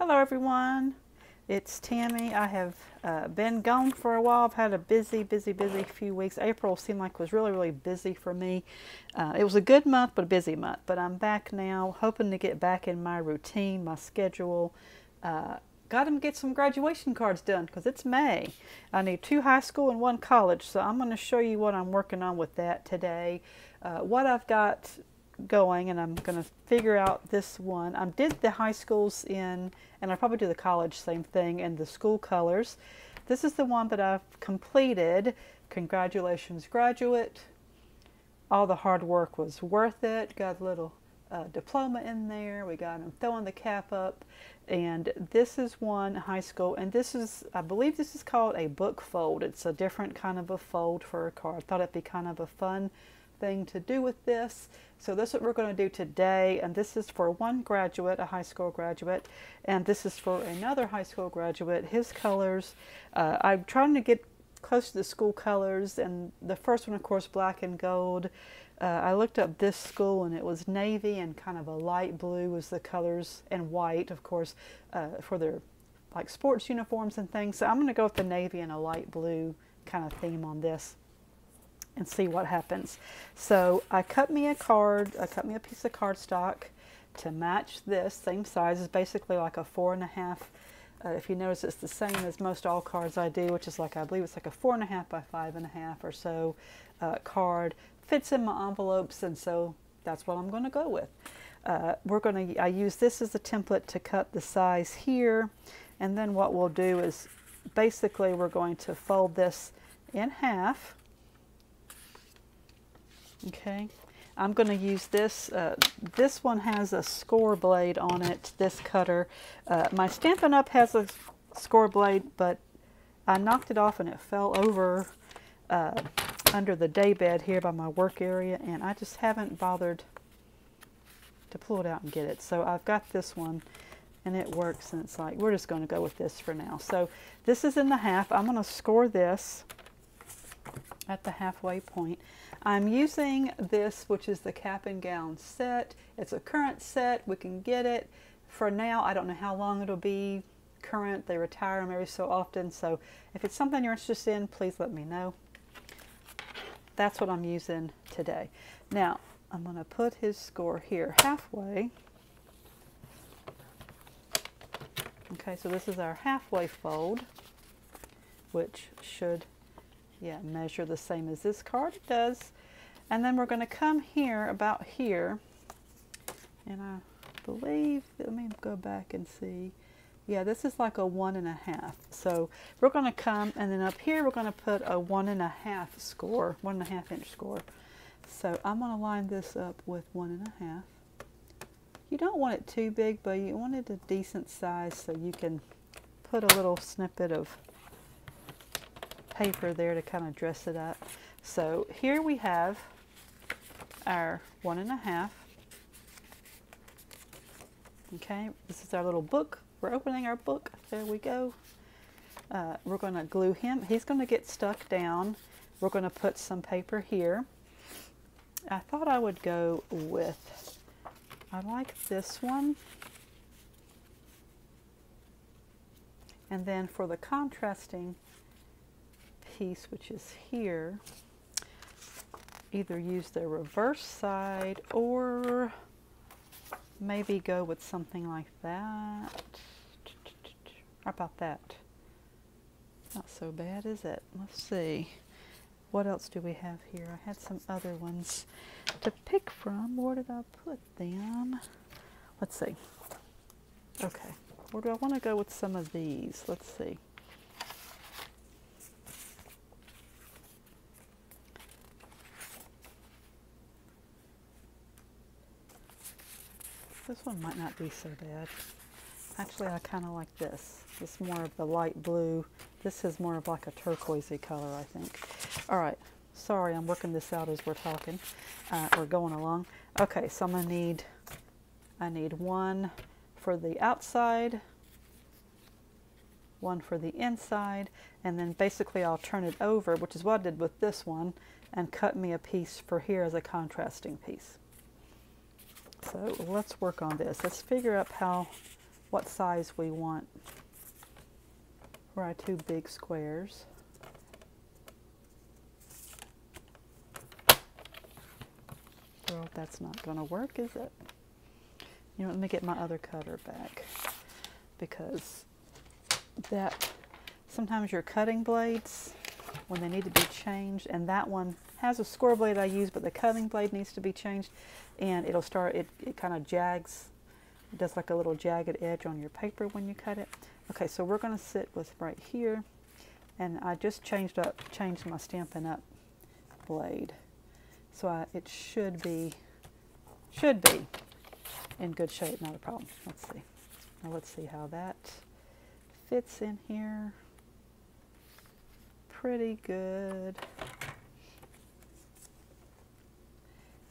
Hello everyone, it's Tammy. I have been gone for a while. I've had a busy few weeks. April seemed like was really busy for me. It was a good month but a busy month, but I'm back now, hoping to get back in my routine, my schedule. Got to get some graduation cards done because it's May. I need 2 high school and 1 college, so I'm going to show you what I'm working on with that today. What I've got going, and I'm going to figure out this one. I did the high schools in, and I'll probably do the college, same thing, in the school colors. This is the one that I've completed. Congratulations, graduate. All the hard work was worth it. Got a little diploma in there. We got them throwing the cap up. And this is one high school, and this is, I believe this is called a book fold. It's a different kind of a fold for a card. Thought it'd be kind of a fun thing to do with this. So this is what we're going to do today, and this is for one graduate, a high school graduate, and this is for another high school graduate. His colors, I'm trying to get close to the school colors, and the first one, of course, black and gold. I looked up this school, and it was navy and kind of a light blue was the colors, and white, of course, for their like sports uniforms and things. So I'm going to go with the navy and a light blue kind of theme on this and see what happens. So I cut me a card, I cut me a piece of cardstock to match this, same size. It's basically like a 4.5. If you notice, it's the same as most all cards I do, which is like, I believe it's like a 4.5 by 5.5 or so card. Fits in my envelopes, and so that's what I'm going to go with. I use this as a template to cut the size here, and then what we'll do is basically we're going to fold this in half. Okay, I'm going to use this. This one has a score blade on it, this cutter. My Stampin' Up! Has a score blade, but I knocked it off and it fell over under the daybed here by my work area, and I just haven't bothered to pull it out and get it. So I've got this one, and it works, and it's like, we're just going to go with this for now. So this is in the half. I'm going to score this at the halfway point. I'm using this, which is the cap and gown set. It's a current set. We can get it for now. I don't know how long it'll be current. They retire them every so often. So if it's something you're interested in, please let me know. That's what I'm using today. Now, I'm going to put his score here halfway. Okay, so this is our halfway fold, which should measure the same as this card. It does. And then we're going to come here, about here, and I believe, let me go back and see. Yeah, this is like a 1.5. So we're going to come, and then up here we're going to put a 1.5 score, 1.5 inch score. So I'm going to line this up with 1.5. You don't want it too big, but you want it a decent size so you can put a little snippet of paper there to kind of dress it up. So here we have our 1.5. Okay, this is our little book. We're opening our book. There we go. We're going to glue him. He's going to get stuck down. We're going to put some paper here. I thought I would go with, I like this one. And then for the contrasting piece, which is here, either use the reverse side or maybe go with something like that. How about that? Not so bad, is it? Let's see. What else do we have here? I had some other ones to pick from. Where did I put them? Let's see. Okay. Or do I want to go with some of these? Let's see. This one might not be so bad. Actually, I kind of like this. It's more of the light blue. This is more of like a turquoisey color, I think. All right. Sorry, I'm working this out as we're talking. We're going along. Okay, so I'm gonna I need one for the outside, one for the inside, and then basically I'll turn it over, which is what I did with this one, and cut me a piece for here as a contrasting piece. So let's work on this. Let's figure out how what size we want for our 2 big squares. Well, that's not going to work, is it? You know, let me get my other cutter back, because that, sometimes your cutting blades, when they need to be changed, and that one has a square blade I use, but the cutting blade needs to be changed, and it'll start, it kind of jags, it does like a little jagged edge on your paper when you cut it. Okay, so we're going to sit with right here, and I just changed my Stampin' Up blade. So it should be in good shape, not a problem. Let's see. Now let's see how that fits in here. Pretty good.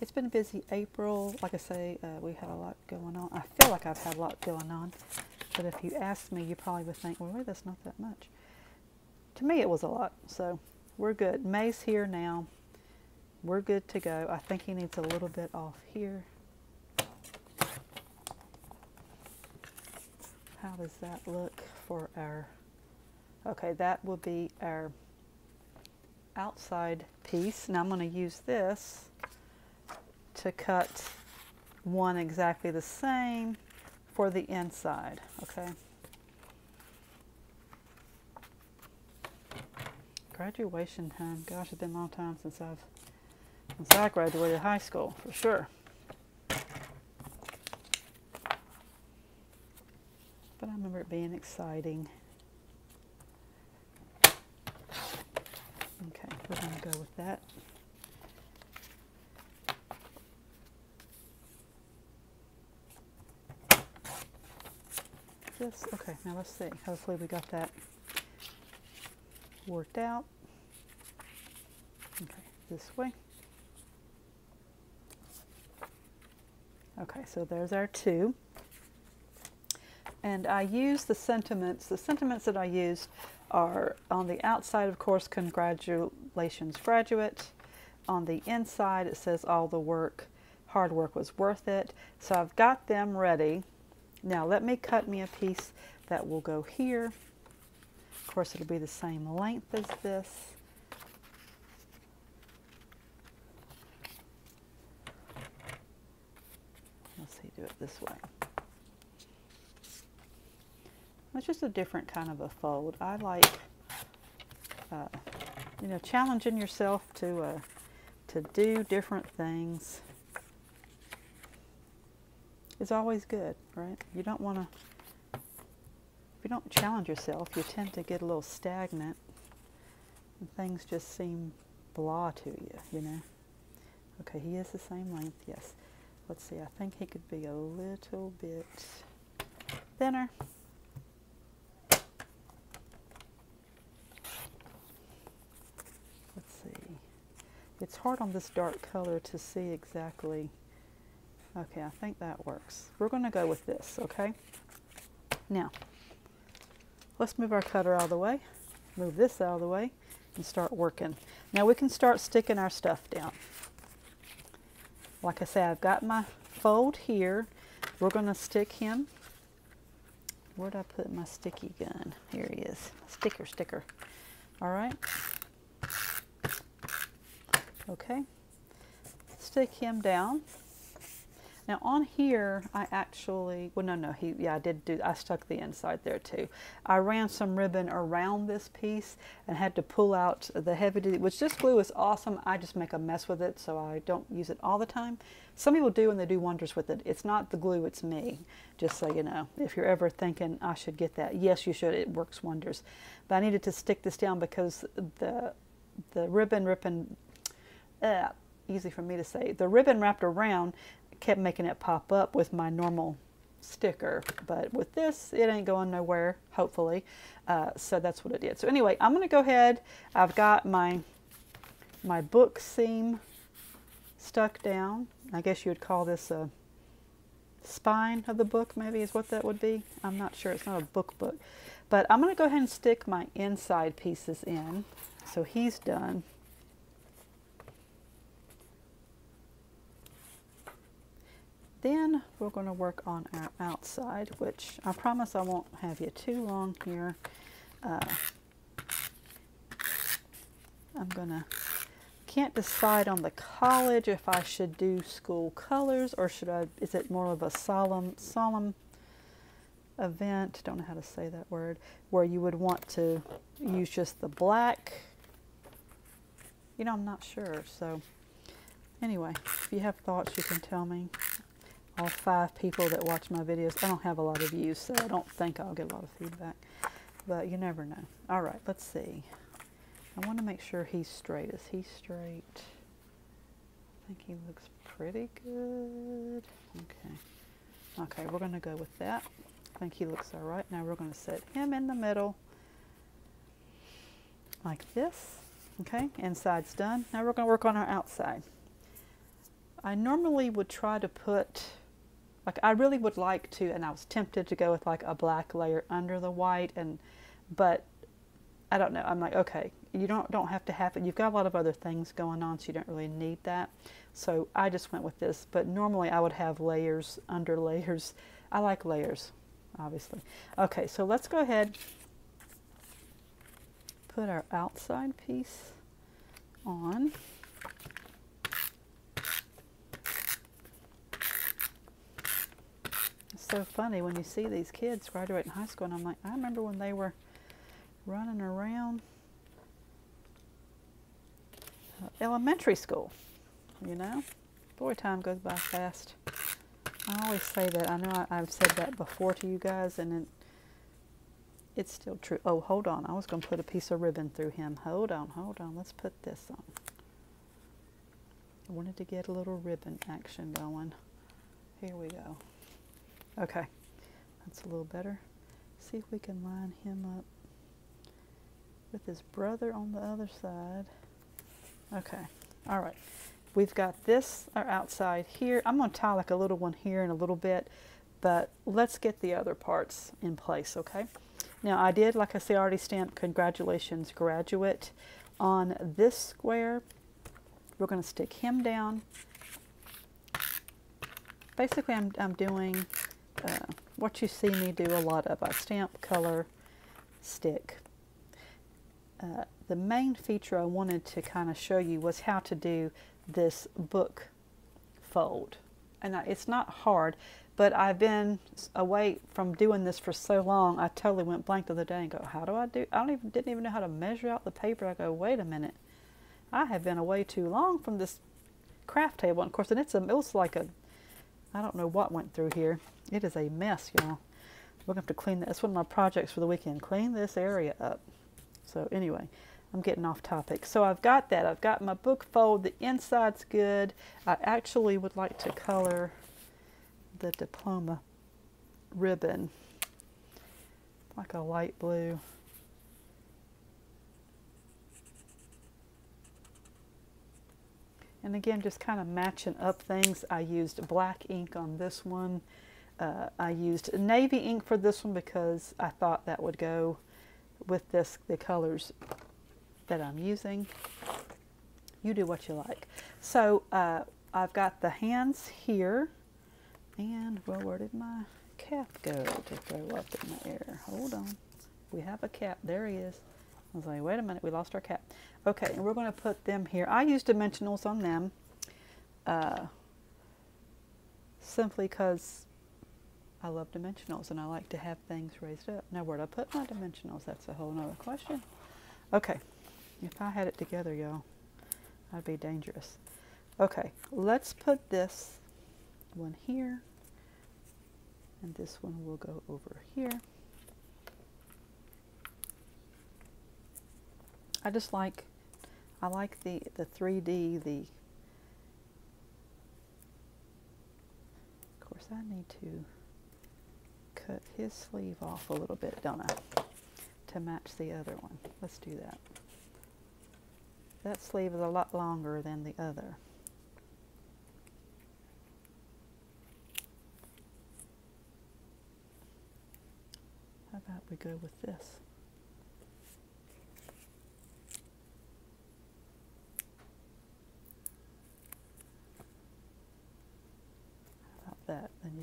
It's been a busy April. Like I say, we had a lot going on. I feel like I've had a lot going on, but if you asked me, you probably would think, well, wait, that's not that much. To me, it was a lot, so we're good. May's here now. We're good to go. I think he needs a little bit off here. How does that look for our, okay, that will be our outside piece. Now I'm going to use this to cut one exactly the same for the inside, okay? Graduation time. Gosh, it's been a long time since I graduated high school, for sure. But I remember it being exciting. Okay, we're going to go with that. Okay, now let's see. Hopefully we got that worked out. Okay, this way. Okay, so there's our 2. And I use the sentiments. The sentiments that I used are on the outside, of course, congratulations graduate. On the inside, it says all the work, hard work was worth it. So I've got them ready. Now let me cut me a piece that will go here. Of course, it'll be the same length as this. Let's see, do it this way. It's just a different kind of a fold. I like, you know, challenging yourself to do different things is always good, right? You don't want to, if you don't challenge yourself, you tend to get a little stagnant and things just seem blah to you, you know? Okay, he is the same length, yes. Let's see, I think he could be a little bit thinner. Let's see. It's hard on this dark color to see exactly. Okay, I think that works. We're going to go with this, okay? Now, let's move our cutter out of the way, move this out of the way, and start working. Now we can start sticking our stuff down. Like I said, I've got my fold here. We're going to stick him. Where'd I put my sticky gun? Here he is. Sticker. All right. Okay. Stick him down. Now on here, I actually, well, no, I stuck the inside there too. I ran some ribbon around this piece and had to pull out the heavy duty, which this glue is awesome. I just make a mess with it, so I don't use it all the time. Some people do, and they do wonders with it. It's not the glue, it's me, just so you know. If you're ever thinking, I should get that, yes, you should. It works wonders. But I needed to stick this down because the ribbon, easy for me to say, the ribbon wrapped around kept making it pop up with my normal sticker, but with this it ain't going nowhere, hopefully. So that's what it did. So anyway, I'm going to go ahead. I've got my book seam stuck down. I guess you would call this a spine of the book, maybe is what that would be. I'm not sure. It's not a book, but I'm going to go ahead and stick my inside pieces in. So he's done. Then we're going to work on our outside, which I promise I won't have you too long here. Can't decide on the college if I should do school colors or is it more of a solemn event, don't know how to say that word, where you would want to use just the black. You know, I'm not sure. So anyway, if you have thoughts, you can tell me. All 5 people that watch my videos, I don't have a lot of views, so I don't think I'll get a lot of feedback, but you never know. All right, let's see. I want to make sure he's straight. Is he straight? I think he looks pretty good. Okay. Okay, we're going to go with that. I think he looks all right. Now we're going to set him in the middle like this. Okay, inside's done. Now we're going to work on our outside. I normally would try to put, like I really would like to, and I was tempted to go with like a black layer under the white, but I don't know. I'm like, okay, you don't have to have it. You've got a lot of other things going on, so you don't really need that. So I just went with this, but normally I would have layers under layers. I like layers, obviously. Okay, so let's go ahead, put our outside piece on. It's so funny when you see these kids graduating high school, and I'm like, I remember when they were running around elementary school, you know? Boy, time goes by fast. I always say that. I know I've said that before to you guys, and it's still true. Oh, hold on. I was going to put a piece of ribbon through him. Hold on. Let's put this on. I wanted to get a little ribbon action going. Here we go. Okay. That's a little better. See if we can line him up with his brother on the other side. Okay. All right. We've got this, our outside here. I'm going to tie like a little one here in a little bit, but let's get the other parts in place, okay? Now I did, like I say, already stamped congratulations graduate on this square. We're going to stick him down. Basically I'm doing what you see me do a lot of. I stamp, color, stick. The main feature I wanted to kind of show you was how to do this book fold. And it's not hard, but I've been away from doing this for so long, I totally went blank the other day and go, how do I do? Didn't even know how to measure out the paper. I go, wait a minute. I have been away too long from this craft table. And of course, it was like I don't know what went through here. It is a mess, y'all. We're going to have to clean that. That's one of my projects for the weekend, clean this area up. So anyway, I'm getting off topic. So I've got that. I've got my book fold. The inside's good. I actually would like to color the diploma ribbon like a light blue. And again, just kind of matching up things. I used black ink on this one. I used navy ink for this one because I thought that would go with the colors that I'm using. You do what you like. So I've got the hands here, and well, where did my cap go to throw up in the air? Hold on. We have a cap. There he is. I was like, wait a minute, we lost our cap. Okay, and we're going to put them here. I use dimensionals on them simply because I love dimensionals and I like to have things raised up. Now, where'd I put my dimensionals? That's a whole nother question. Okay, if I had it together, y'all, I'd be dangerous. Okay, let's put this one here, and this one will go over here. I like the 3D, of course I need to cut his sleeve off a little bit, don't I, to match the other one. Let's do that. That sleeve is a lot longer than the other. How about we go with this?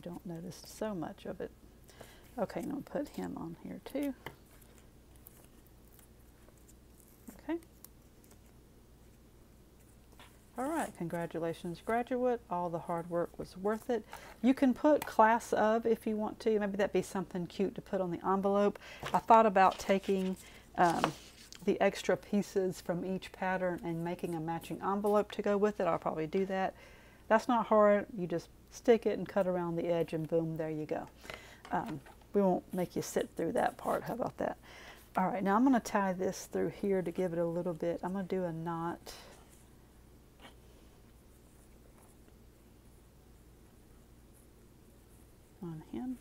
don't notice so much of it. Okay, and I'll put him on here too. Okay. All right, congratulations, graduate. All the hard work was worth it. You can put class of if you want to. Maybe that'd be something cute to put on the envelope. I thought about taking the extra pieces from each pattern and making a matching envelope to go with it. I'll probably do that. That's not hard. You just stick it and cut around the edge and boom, there you go. We won't make you sit through that part. How about that? All right, now I'm going to tie this through here to give it a little bit. I'm going to do a knot. On him.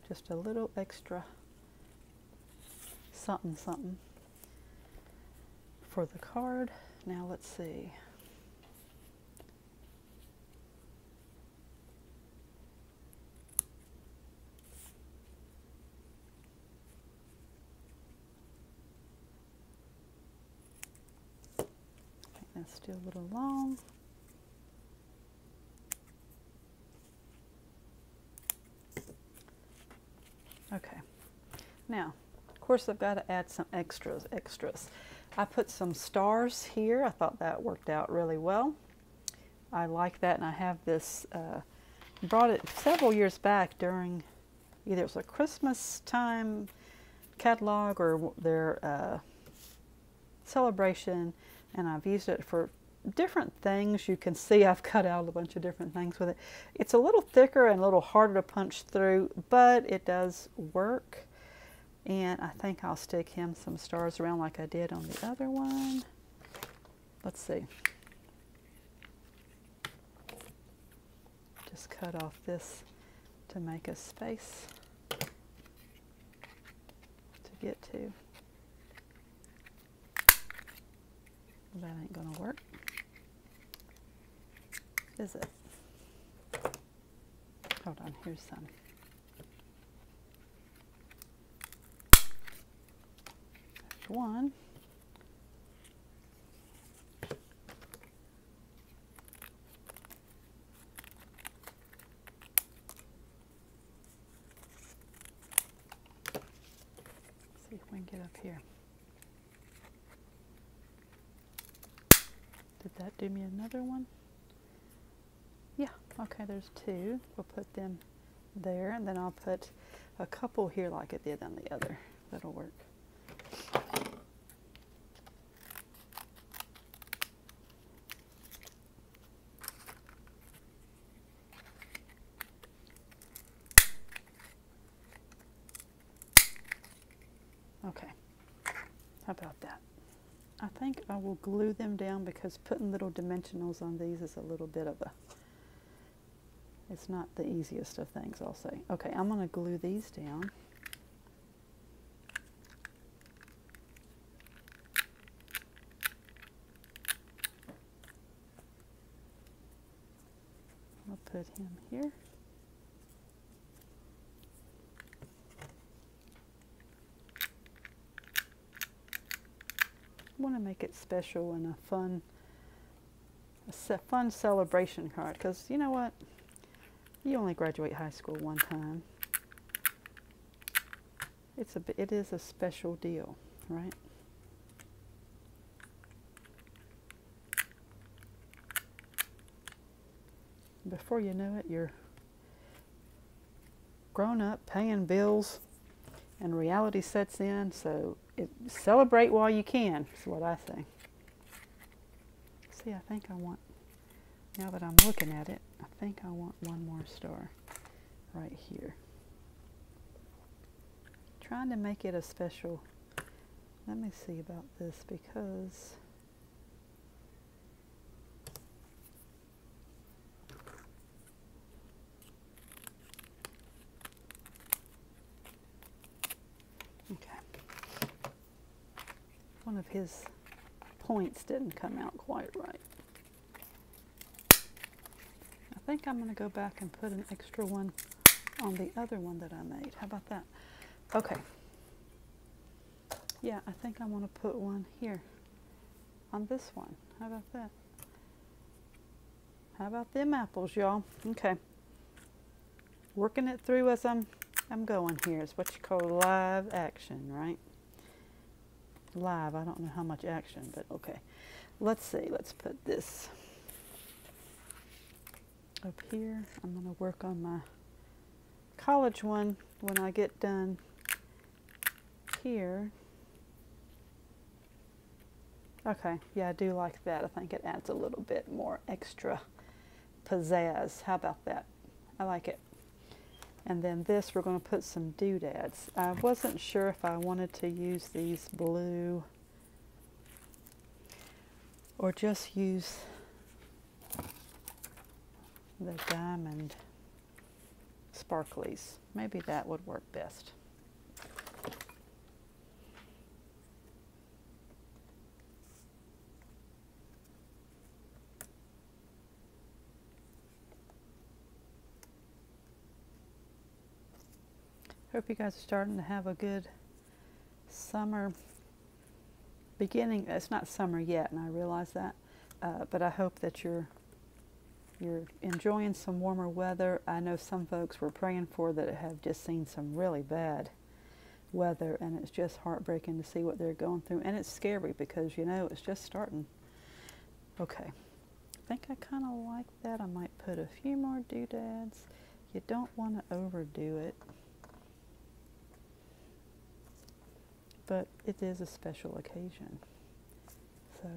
Just a little extra something something for the card. Now let's see. That's still a little long. Okay, now, of course, I've got to add some extras. I put some stars here. I thought that worked out really well. I like that, and I have this, brought it several years back during, either it was a Christmas time catalog or their celebration, and I've used it for different things. You can see I've cut out a bunch of different things with it. It's a little thicker and a little harder to punch through, but it does work. And I think I'll stick him some stars around like I did on the other one. Let's see. Just cut off this to make a space to get to. That ain't gonna work, is it? Hold on, here's some. There's one. See if we can get up here. Did that do me another one? Yeah, okay, there's two. We'll put them there, and then I'll put a couple here like it did on the other. That'll work. Okay, how about that? I think I will glue them down because putting little dimensionals on these is a little bit of a, it's not the easiest of things, I'll say. Okay, I'm going to glue these down. I'll put him here. I want to make it special and a fun celebration card, because you know what? You only graduate high school one time. It is a special deal, right? Before you know it, you're grown up, paying bills, and reality sets in, so celebrate while you can, is what I say. See, I think I want, now that I'm looking at it, I think I want one more star right here. Trying to make it a special, let me see about this, because one of his points didn't come out quite right. I think I'm going to go back and put an extra one on the other one that I made. How about that? Okay. Yeah, I think I want to put one here on this one. How about that? How about them apples, y'all? Okay. Working it through as I'm going here. It's what you call live action, right? Live, I don't know how much action, but okay. Let's see, let's put this up here. I'm going to work on my college one when I get done here. Okay, yeah, I do like that. I think it adds a little bit more extra pizzazz. How about that? I like it. And then this, we're going to put some doodads. I wasn't sure if I wanted to use these blue or just use the diamond sparklies. Maybe that would work best. Hope you guys are starting to have a good summer beginning. It's not summer yet, and I realize that, but I hope that you're enjoying some warmer weather. I know some folks were praying for that have just seen some really bad weather, and it's just heartbreaking to see what they're going through, and it's scary because, you know, it's just starting. Okay, I think I kind of like that. I might put a few more doodads. You don't want to overdo it, but it is a special occasion. So,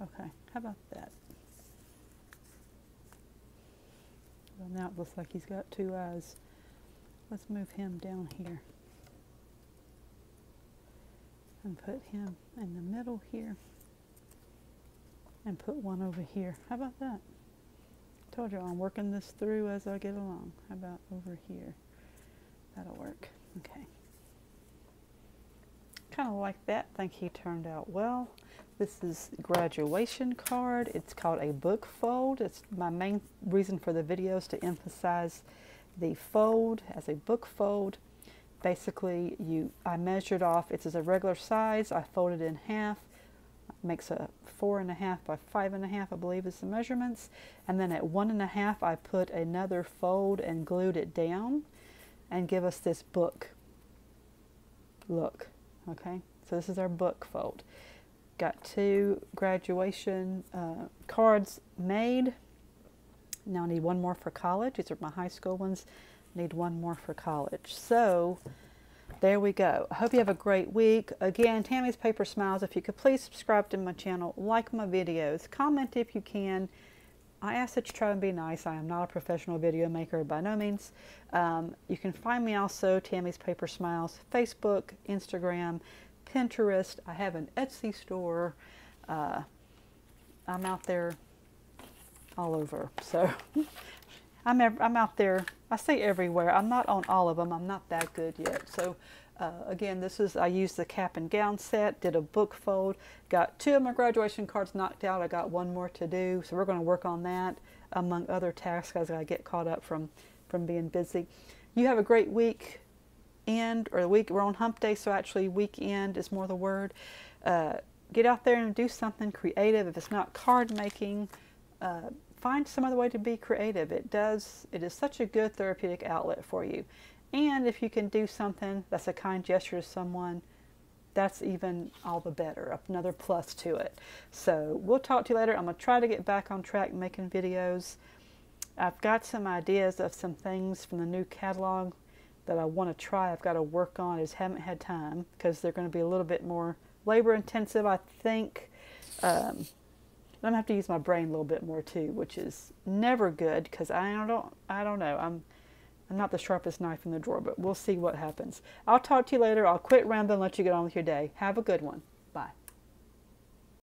okay, how about that? Well, now it looks like he's got two eyes. Let's move him down here and put him in the middle here and put one over here. How about that? Told you I'm working this through as I get along. How about over here? That'll work. Okay. Kind of like that. Think he turned out well. This is graduation card. It's called a book fold. It's my main reason for the videos to emphasize the fold as a book fold. Basically, I measured off. It's a regular size. I folded in half. Makes a 4.5 by 5.5, I believe, is the measurements. And then at 1.5, I put another fold and glued it down, and give us this book look. Okay, so this is our book fold. Got two graduation cards made. Now I need one more for college. These are my high school ones. Need one more for college. So there we go. I hope you have a great week. Again, Tammy's Paper Smiles. If you could please subscribe to my channel, like my videos, comment if you can. I ask that you try and be nice. I am not a professional video maker by no means. You can find me also, Tammy's Paper Smiles, Facebook, Instagram, Pinterest. I have an Etsy store. I'm out there all over. So I'm out there. I say everywhere. I'm not on all of them. I'm not that good yet. So again, I used the cap and gown set, did a book fold, got two of my graduation cards knocked out. I got one more to do. So we're going to work on that among other tasks as I get caught up from being busy. You have a great week end, or the week, we're on hump day, so actually weekend is more the word. Get out there and do something creative. If it's not card making, find some other way to be creative. It is such a good therapeutic outlet for you. And if you can do something that's a kind gesture to someone, that's even all the better, another plus to it. So we'll talk to you later. I'm going to try to get back on track making videos. I've got some ideas of some things from the new catalog that I want to try. I've got to work on. I just haven't had time because they're going to be a little bit more labor intensive, I think. I'm going to have to use my brain a little bit more too, which is never good because I don't know. I'm not the sharpest knife in the drawer, but we'll see what happens. I'll talk to you later. I'll quit rambling and let you get on with your day. Have a good one. Bye.